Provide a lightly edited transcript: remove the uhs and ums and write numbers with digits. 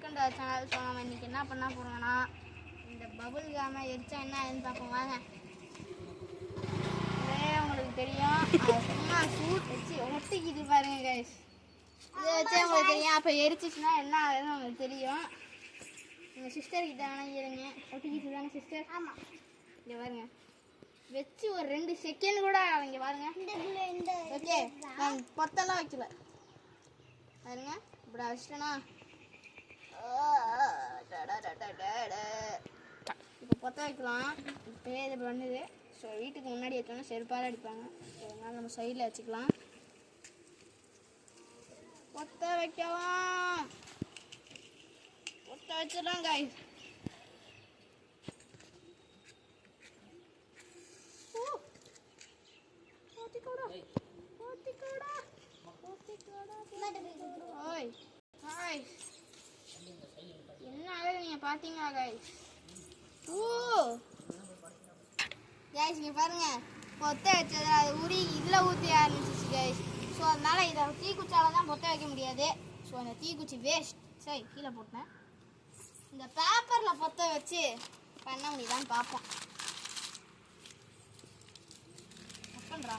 Welcome to our channel. So நம்ம இன்றைக்கி என்ன பண்ண போகிறோம்னா இந்த பபுள் காமை எரிச்சா என்ன ஆகுதுன்னு பார்ப்போம் வாங்க. இதே உங்களுக்கு தெரியும், அது சும்மா சூட் வச்சு ஒட்டிக்கிது பாருங்க கைஸ். இதை வச்சே உங்களுக்கு தெரியும். அப்போ எரிச்சிச்சுன்னா என்ன ஆகுதுன்னு உங்களுக்கு தெரியும். உங்கள் சிஸ்டர்கிட்ட வேணால் இருங்க. ஒட்டிக்கிட்டு தானே சிஸ்டர்? ஆமாம். இங்கே பாருங்க, வச்சு ஒரு 2 செகண்ட் கூட இங்கே பாருங்க. ஓகே, நான் பொத்தெல்லாம் வைக்கல பாருங்க. இப்படி வச்சிட்டேன்னா இப்போ பொத்த வைக்கலாம். இப்போயே இது பண்ணுது. ஸோ வீட்டுக்கு முன்னாடி வச்சோன்னா செருப்பால் அடிப்பாங்க. ஸோ அதனால் நம்ம சைடில் வச்சுக்கலாம். பொத்த வைக்கலாம். பொத்த வச்சிடலாம் காய்ஸ். என்ன ஆகுது நீங்கள் பார்த்தீங்களா கைஸ்? கைஸ் இங்கே பாருங்கள், பொத்த வச்சது அது உரி இதில் ஊற்றி ஆரம்பிச்சிச்சு கைஸ். ஸோ அதனால் இதை தீக்குச்சால தான் பொத்த வைக்க முடியாது. ஸோ அந்த தீக்குச்சி வேஸ்ட். சரி, கீழே போட்டேன். இந்த பேப்பரில் பொத்த வச்சு பண்ண முடியுதான்னு பார்ப்போம். பண்ணுறா